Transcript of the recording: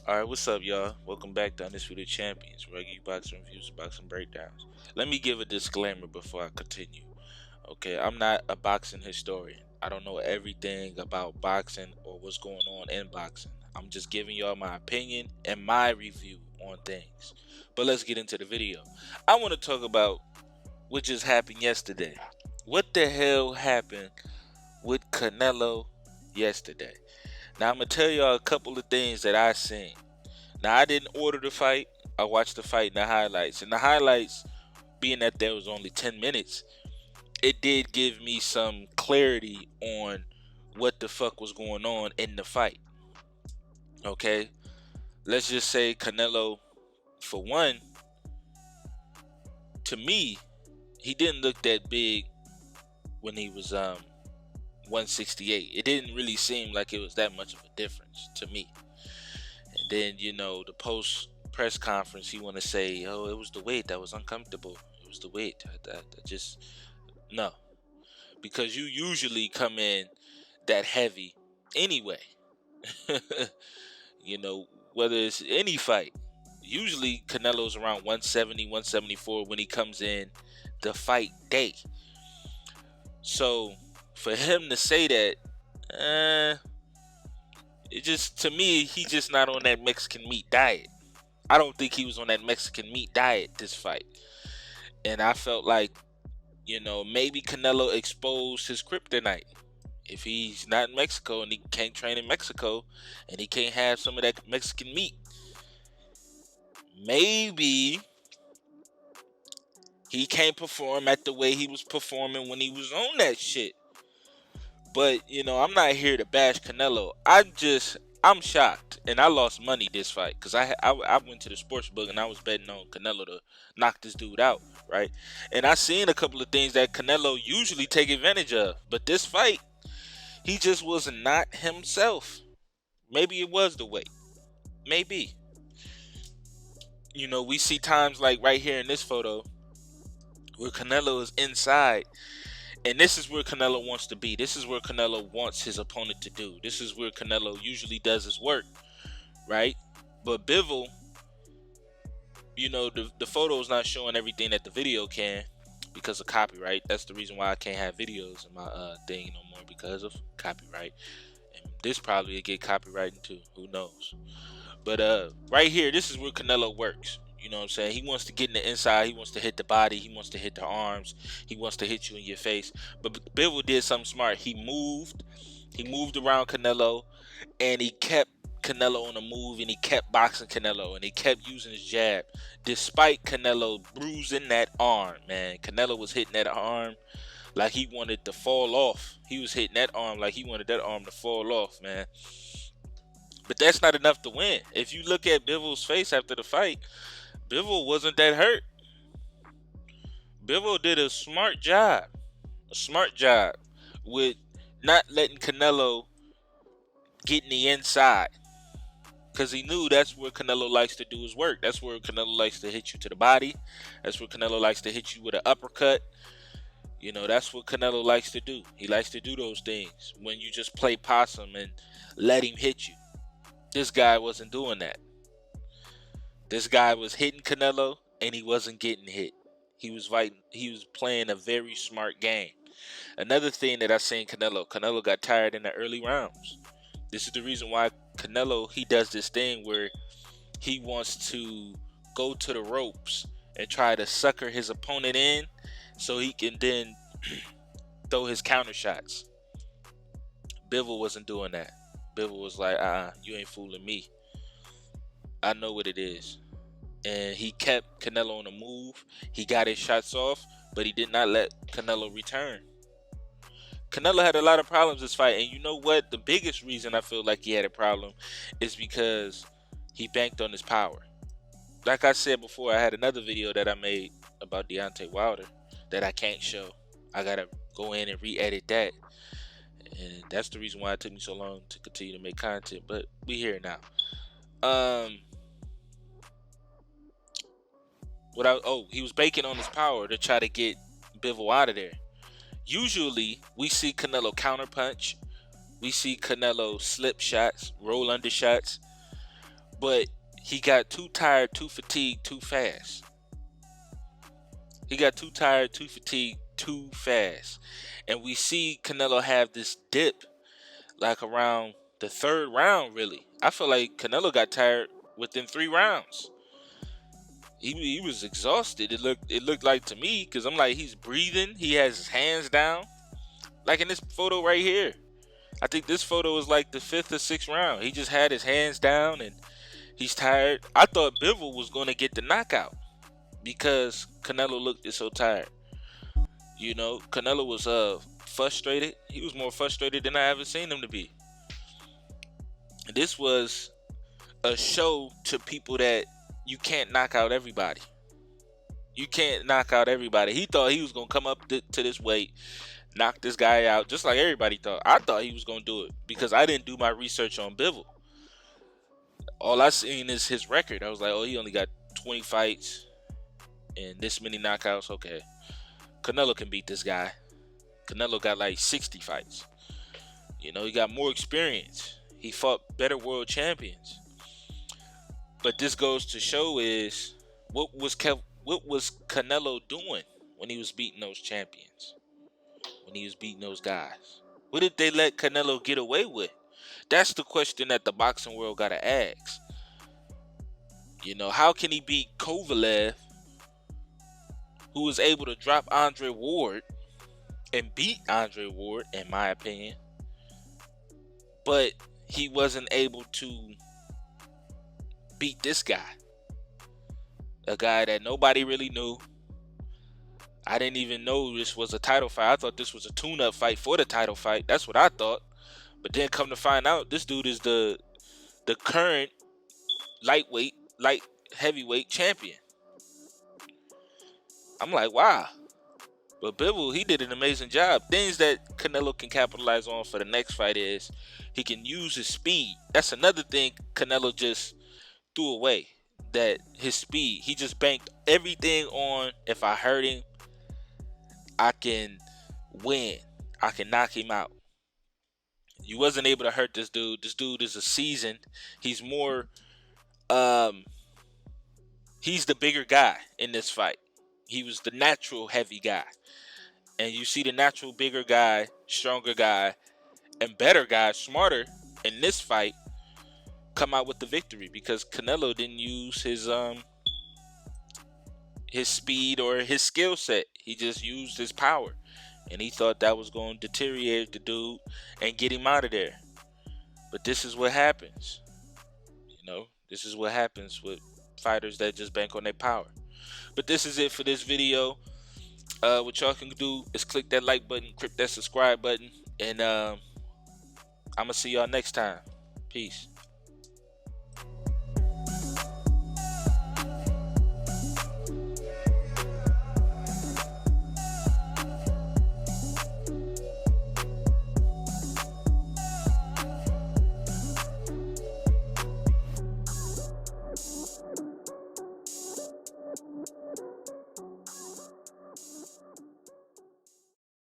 Alright, what's up, y'all? Welcome back to Undisputed Champions, regular boxing reviews, boxing breakdowns. Let me give a disclaimer before I continue. Okay, I'm not a boxing historian. I don't know everything about boxing or what's going on in boxing. I'm just giving y'all my opinion and my review on things. But let's get into the video. I want to talk about what just happened yesterday. What the hell happened with Canelo yesterday? Now, I'm going to tell y'all a couple of things that I seen. Now, I didn't order the fight. I watched the fight in the highlights. And the highlights, being that there was only 10 minutes, it did give me some clarity on what the fuck was going on in the fight. Okay? Let's just say Canelo, for one, to me, he didn't look that big when he was 168. It didn't really seem like it was that much of a difference to me. And then, the post press conference, he want to say, oh, it was the weight that was uncomfortable. It was the weight. I just, no. Because you usually come in that heavy anyway. Whether it's any fight. Usually Canelo's around 170, 174 when he comes in the fight day. So for him to say that, it just, to me, he's just not on that Mexican meat diet. I don't think he was on that Mexican meat diet this fight. And I felt like, maybe Canelo exposed his kryptonite. If he's not in Mexico and he can't train in Mexico and he can't have some of that Mexican meat, maybe he can't perform at the way he was performing when he was on that shit. But, I'm not here to bash Canelo. I'm shocked. And I lost money this fight because I went to the sports book and I was betting on Canelo to knock this dude out, right? And I seen a couple of things that Canelo usually take advantage of. But this fight, he just was not himself. Maybe it was the weight. Maybe. We see times like right here in this photo where Canelo is inside. And this is where Canelo wants to be. This is where Canelo wants his opponent to do. This is where Canelo usually does his work, right? But Bivol, the photo is not showing everything that the video can because of copyright. That's the reason why I can't have videos in my thing no more, because of copyright. And this probably will get copyrighted too. Who knows? But right here, this is where Canelo works. You know what I'm saying? He wants to get in the inside. He wants to hit the body. He wants to hit the arms. He wants to hit you in your face. But Bivol did something smart. He moved. He moved around Canelo, and he kept Canelo on the move, and he kept boxing Canelo, and he kept using his jab, despite Canelo bruising that arm, man. Canelo was hitting that arm like he wanted to fall off. He was hitting that arm like he wanted that arm to fall off, man. But that's not enough to win. If you look at Bivol's face after the fight, Bivol wasn't that hurt. Bivol did a smart job with not letting Canelo get in the inside, because he knew that's where Canelo likes to do his work. That's where Canelo likes to hit you to the body. That's where Canelo likes to hit you with an uppercut. That's what Canelo likes to do. He likes to do those things when you just play possum and let him hit you. This guy wasn't doing that. This guy was hitting Canelo and he wasn't getting hit. He was fighting. He was playing a very smart game. Another thing that I seen Canelo got tired in the early rounds. This is the reason why Canelo, he does this thing where he wants to go to the ropes and try to sucker his opponent in so he can then throw his counter shots. Bivol wasn't doing that. Bivol was like, you ain't fooling me. I know what it is. And he kept Canelo on the move. He got his shots off, but he did not let Canelo return. Canelo had a lot of problems this fight. And you know what? The biggest reason I feel like he had a problem is because he banked on his power. Like I said before, I had another video that I made about Deontay Wilder that I can't show. I got to go in and re-edit that. And that's the reason why it took me so long to continue to make content. But we here now. He was banking on his power to try to get Bivol out of there. Usually, we see Canelo counterpunch. We see Canelo slip shots, roll under shots. But he got too tired, too fatigued, too fast. He got too tired, too fatigued, too fast. And we see Canelo have this dip like around the third round, really. I feel like Canelo got tired within 3 rounds. He was exhausted. It looked like to me, because I'm like, he's breathing. He has his hands down. Like in this photo right here. I think this photo is like the 5th or 6th round. He just had his hands down and he's tired. I thought Bivol was going to get the knockout because Canelo looked so tired. You know, Canelo was frustrated. He was more frustrated than I ever seen him to be. This was a show to people that you can't knock out everybody. You can't knock out everybody. He thought he was going to come up to this weight, knock this guy out, just like everybody thought. I thought he was going to do it because I didn't do my research on Bivol. All I seen is his record. I was like, oh, he only got 20 fights and this many knockouts. Okay, Canelo can beat this guy. Canelo got like 60 fights. You know, he got more experience. He fought better world champions. But this goes to show is what was Canelo doing when he was beating those champions? When he was beating those guys? What did they let Canelo get away with? That's the question that the boxing world gotta ask. You know, how can he beat Kovalev, who was able to drop Andre Ward and beat Andre Ward, in my opinion, but he wasn't able to beat this guy? A guy that nobody really knew. I didn't even know this was a title fight. I thought this was a tune-up fight for the title fight. That's what I thought. But then come to find out, this dude is the current light heavyweight champion. I'm like, wow. But Bivol, he did an amazing job. Things that Canelo can capitalize on for the next fight is he can use his speed. That's another thing Canelo just threw away. That his speed. He just banked everything on, if I hurt him, I can win. I can knock him out. You wasn't able to hurt this dude. This dude is a seasoned. He's more he's the bigger guy in this fight. He was the natural heavy guy. And you see the natural bigger guy, stronger guy, and better guy, smarter in this fight come out with the victory because Canelo didn't use his speed or his skill set. He just used his power. And he thought that was going to deteriorate the dude and get him out of there. But this is what happens. You know, this is what happens with fighters that just bank on their power. But this is it for this video. What y'all can do is click that like button, click that subscribe button, and I'm going to see y'all next time. Peace.